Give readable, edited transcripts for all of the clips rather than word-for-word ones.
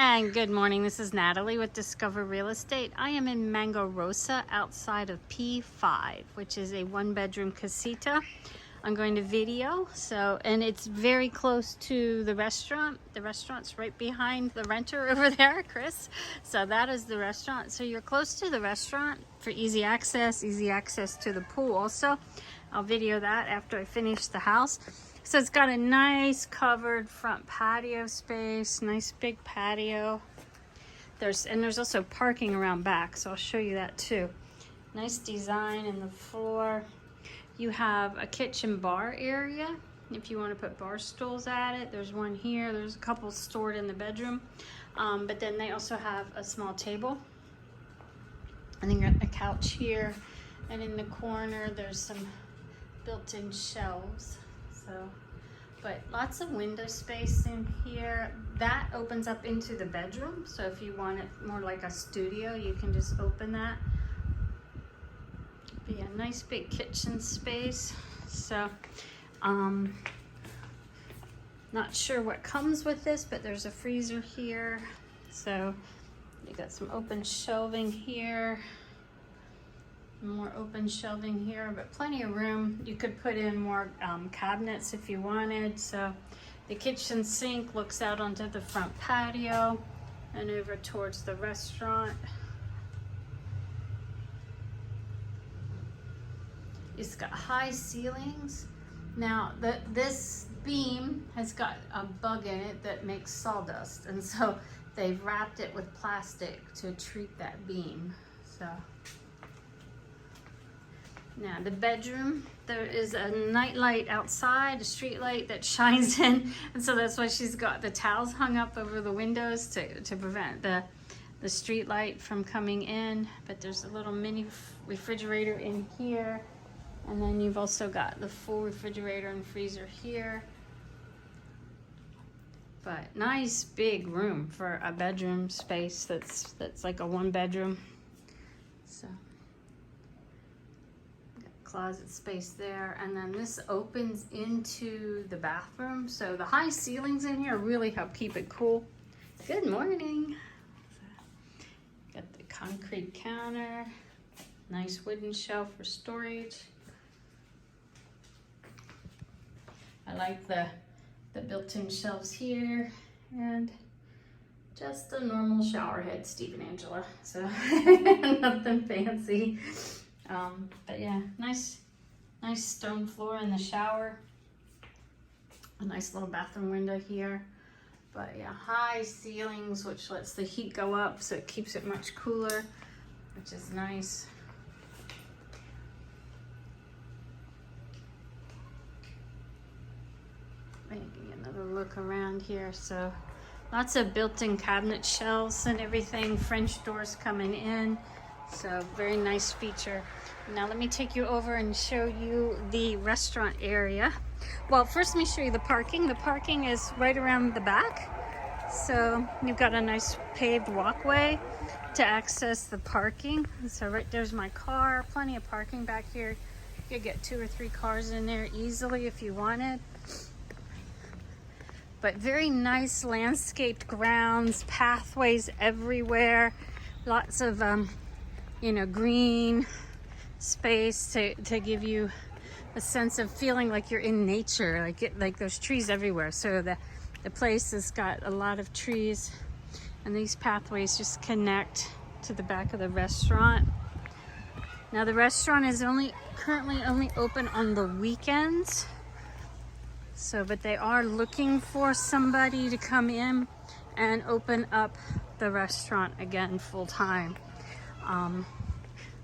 And good morning, this is Natalie with Discover Real Estate. I am in Mango Rosa outside of P5, which is a one-bedroom casita. I'm going to video, and it's very close to the restaurant. The restaurant's right behind the renter over there, Chris. So that is the restaurant. So you're close to the restaurant for easy access to the pool also. I'll video that after I finish the house. So it's got a nice covered front patio space, nice big patio. There's also parking around back, so I'll show you that too. Nice design in the floor. You have a kitchen bar area if you want to put bar stools at it. There's one here. There's a couple stored in the bedroom. But then they also have a small table. And then a couch here. And in the corner, there's some built-in shelves. But lots of window space in here. That opens up into the bedroom. So if you want it more like a studio, you can just open that. Be a nice big kitchen space. So, not sure what comes with this, but there's a freezer here. So you got some open shelving here. More open shelving here, but plenty of room. You could put in more cabinets if you wanted. So the kitchen sink looks out onto the front patio and over towards the restaurant. It's got high ceilings. Now this beam has got a bug in it that makes sawdust, and so they've wrapped it with plastic to treat that beam. So now the bedroom, there is a night light outside, a street light that shines in, and so that's why she's got the towels hung up over the windows to prevent the street light from coming in. But there's a little mini refrigerator in here, and then you've also got the full refrigerator and freezer here. But nice big room for a bedroom space that's like a one bedroom. So closet space there, and then this opens into the bathroom. So the high ceilings in here really help keep it cool. Good morning. Got the concrete counter, nice wooden shelf for storage. I like the built-in shelves here, and just a normal shower head, Steve and Angela. So nothing fancy. But yeah, nice stone floor in the shower. A nice little bathroom window here. But yeah, high ceilings, which lets the heat go up, so it keeps it much cooler, which is nice. Let me give you another look around here. So lots of built-in cabinet shelves and everything. French doors coming in. So very nice feature. Now let me take you over and show you the restaurant area. Well, first let me show you the parking. The parking is right around the back. So you've got a nice paved walkway to access the parking. So right there's my car. Plenty of parking back here. You could get 2 or 3 cars in there easily if you wanted. But very nice landscaped grounds, pathways everywhere. Lots of green space to give you a sense of feeling like you're in nature, like there's trees everywhere. So the place has got a lot of trees, and these pathways just connect to the back of the restaurant. Now the restaurant is currently only open on the weekends. So, but they are looking for somebody to come in and open up the restaurant again full time.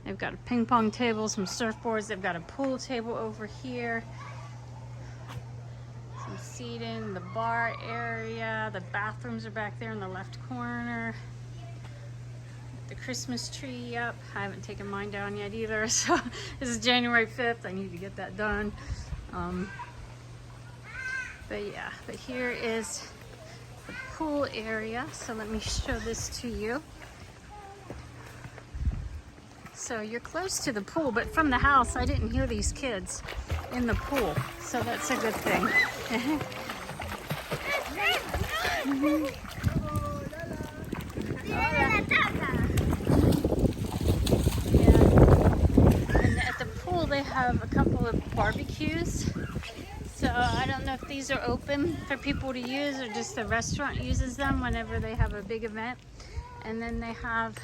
They've got a ping pong table, some surfboards. They've got a pool table over here. Some seating, the bar area. The bathrooms are back there in the left corner. The Christmas tree up. I haven't taken mine down yet either. So this is January 5th. I need to get that done. But here is the pool area. So let me show this to you. So you're close to the pool, but from the house, I didn't hear these kids in the pool. So that's a good thing. And at the pool they have a couple of barbecues. So I don't know if these are open for people to use or just the restaurant uses them whenever they have a big event. And then they have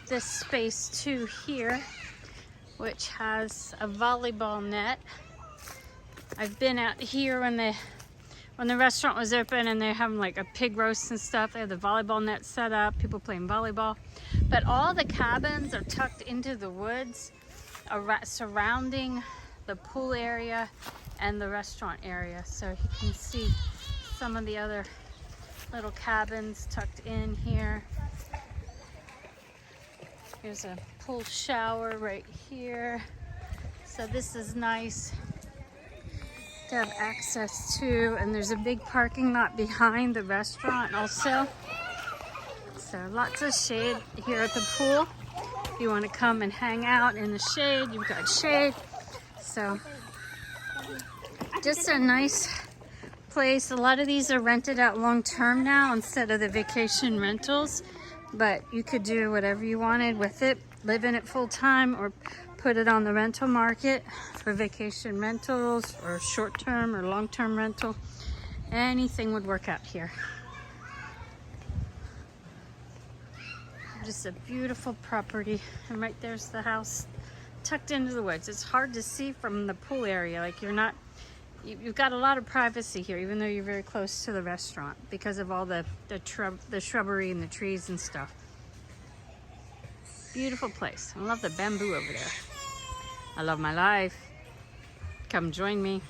this space too here, which has a volleyball net. I've been out here when the restaurant was open and they're having like a pig roast and stuff. They have the volleyball net set up, people playing volleyball. But all the cabins are tucked into the woods surrounding the pool area and the restaurant area. So you can see some of the other little cabins tucked in here. Here's a pool shower right here. So this is nice to have access to, and there's a big parking lot behind the restaurant also. So lots of shade here at the pool. If you want to come and hang out in the shade, you've got shade. So just a nice place. A lot of these are rented out long-term now instead of the vacation rentals, but you could do whatever you wanted with it, live in it full-time or put it on the rental market for vacation rentals or short-term or long-term rental. Anything would work out here. Just a beautiful property, and right there's the house tucked into the woods. It's hard to see from the pool area. Like you've got a lot of privacy here, even though you're very close to the restaurant because of all the shrubbery and the trees and stuff. Beautiful place. I love the bamboo over there. I love my life. Come join me.